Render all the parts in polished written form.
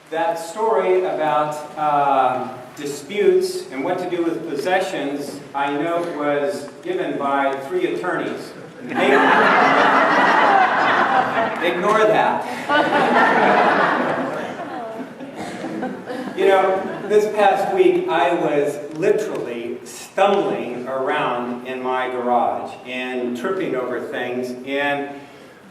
That story about disputes and what to do with possessions, I know, was given by 3 attorneys. Ignore that. You know, this past week I was literally stumbling around in my garage and tripping over things, and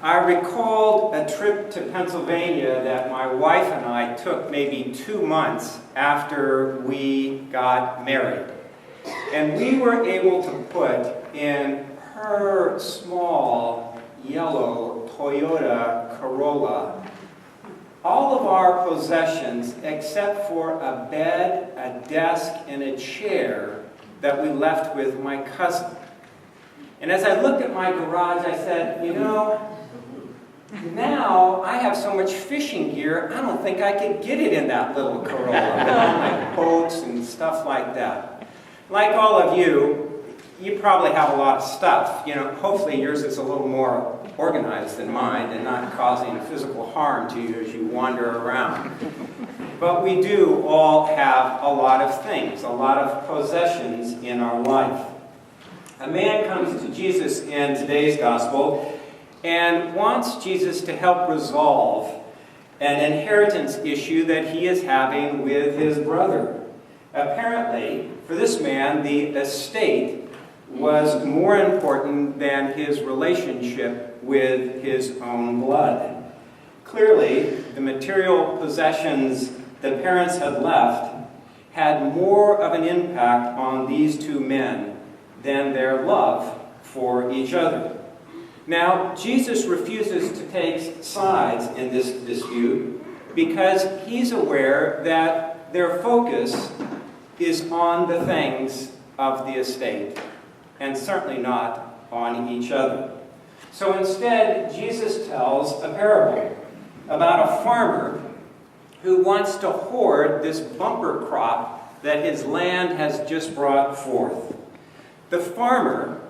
I recalled a trip to Pennsylvania that my wife and I took maybe 2 months after we got married. And we were able to put in her small yellow Toyota Corolla all of our possessions except for a bed, a desk, and a chair that we left with my cousin. And as I looked at my garage, I said, you know, now I have so much fishing gear, I don't think I could get it in that little Corolla with all my boats and stuff like that. Like all of you, you probably have a lot of stuff. You know, hopefully yours is a little more organized than mine and not causing physical harm to you as you wander around. But we do all have a lot of things, a lot of possessions in our life. A man comes to Jesus in today's gospel and wants Jesus to help resolve an inheritance issue that he is having with his brother. Apparently, for this man, the estate was more important than his relationship with his own blood. Clearly, the material possessions the parents had left had more of an impact on these 2 men than their love for each other. Now, Jesus refuses to take sides in this dispute because he's aware that their focus is on the things of the estate and certainly not on each other. So instead, Jesus tells a parable about a farmer who wants to hoard this bumper crop that his land has just brought forth. The farmer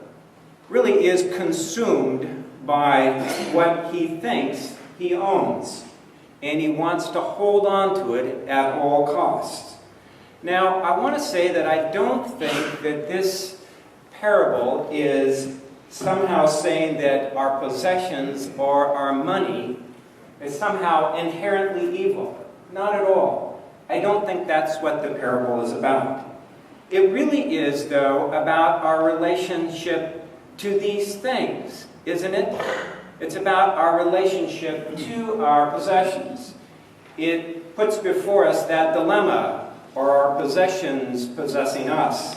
really is consumed by what he thinks he owns, and he wants to hold on to it at all costs. Now, I want to say that I don't think that this parable is somehow saying that our possessions or our money is somehow inherently evil. Not at all. I don't think that's what the parable is about. It really is, though, about our relationship to these things, isn't it? It's about our relationship to our possessions. It puts before us that dilemma, or our possessions possessing us.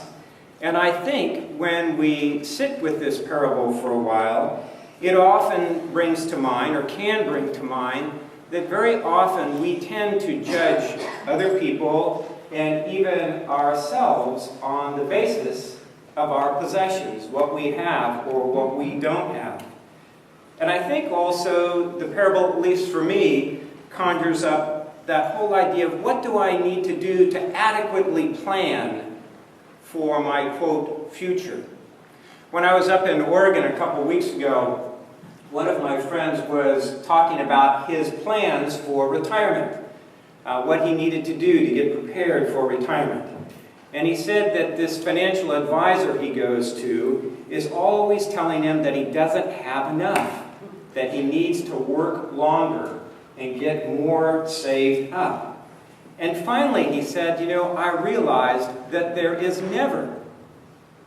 And I think when we sit with this parable for a while, it often brings to mind, or can bring to mind, that very often we tend to judge other people and even ourselves on the basis of our possessions, what we have or what we don't have. And I think also the parable, at least for me, conjures up that whole idea of what do I need to do to adequately plan for my, quote, future. When I was up in Oregon a couple weeks ago, one of my friends was talking about his plans for retirement, what he needed to do to get prepared for retirement. And he said that this financial advisor he goes to is always telling him that he doesn't have enough, that he needs to work longer and get more saved up. And finally, he said, you know, I realized that there is never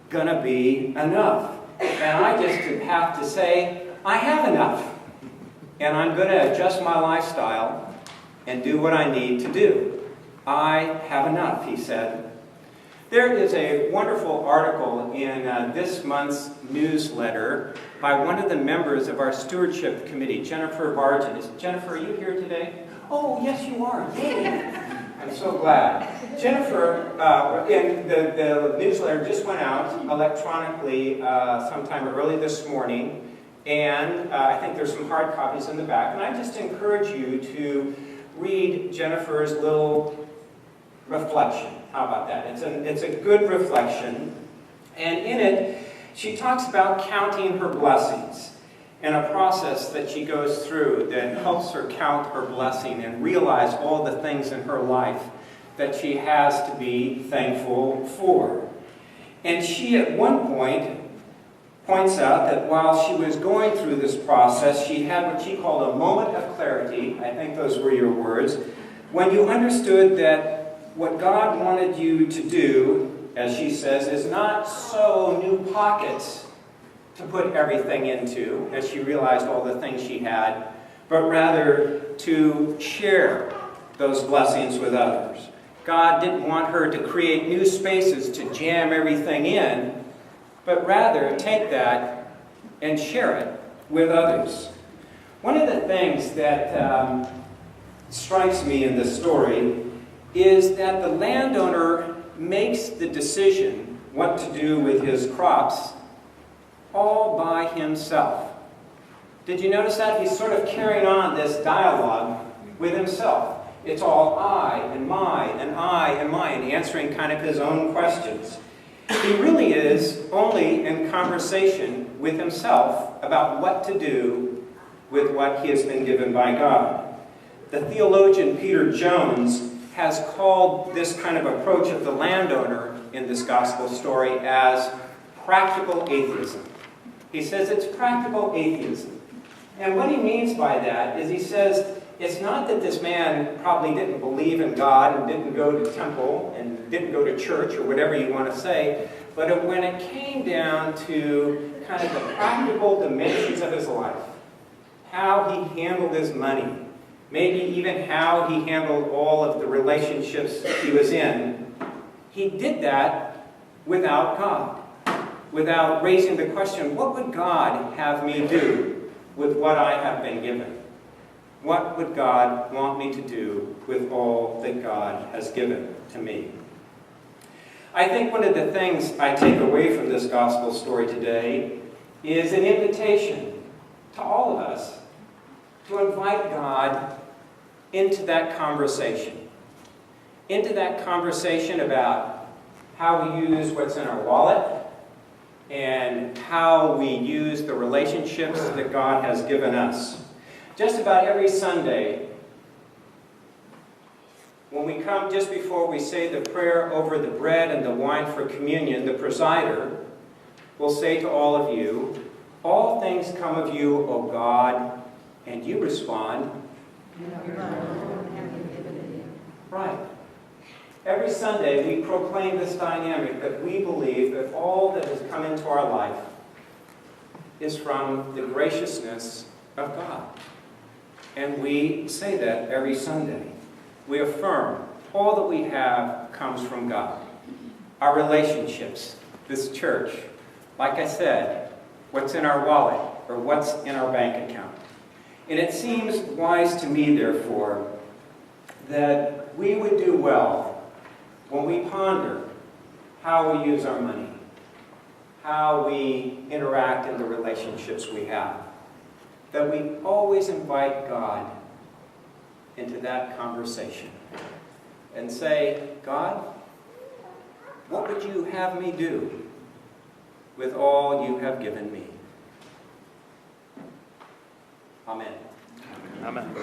going to be enough. And I just have to say, I have enough. And I'm going to adjust my lifestyle and do what I need to do. I have enough, he said. There is a wonderful article in this month's newsletter by one of the members of our stewardship committee, Jennifer Barton. Jennifer, are you here today? Oh, yes, you are. Yay. I'm so glad. Jennifer, in the newsletter just went out electronically sometime early this morning, and I think there's some hard copies in the back. And I just encourage you to read Jennifer's little reflection. How about that? It's a good reflection. And in it, she talks about counting her blessings. and a process that she goes through that helps her count her blessing and realize all the things in her life that she has to be thankful for. And she at one point points out that while she was going through this process, she had what she called a moment of clarity. I think those were your words. When you understood that what God wanted you to do, as she says, is not sow new pockets to put everything into, as she realized all the things she had, but rather to share those blessings with others. God didn't want her to create new spaces to jam everything in, but rather take that and share it with others. One of the things that strikes me in this story is that the landowner makes the decision what to do with his crops all by himself. Did you notice that? He's sort of carrying on this dialogue with himself. It's all I and my and I and my, and answering kind of his own questions. He really is only in conversation with himself about what to do with what he has been given by God. The theologian Peter Jones has called this kind of approach of the landowner in this gospel story as practical atheism. He says it's practical atheism. And what he means by that is he says it's not that this man probably didn't believe in God and didn't go to temple and didn't go to church or whatever you want to say, but when it came down to kind of the practical dimensions of his life, how he handled his money, maybe even how he handled all of the relationships he was in, he did that without God, without raising the question, what would God have me do with what I have been given? What would God want me to do with all that God has given to me? I think one of the things I take away from this gospel story today is an invitation to all of us to invite God into that conversation about how we use what's in our wallet and how we use the relationships that God has given us. Just about every Sunday, when we come just before we say the prayer over the bread and the wine for communion, the presider will say to all of you, all things come of you, O God, and you respond, right. Every Sunday we proclaim this dynamic that we believe that all that has come into our life is from the graciousness of God. And we say that every Sunday. We affirm all that we have comes from God. Our relationships, this church, like I said, what's in our wallet or what's in our bank account. And it seems wise to me, therefore, that we would do well when we ponder how we use our money, how we interact in the relationships we have, that we always invite God into that conversation and say, God, what would you have me do with all you have given me? Amen. Amen.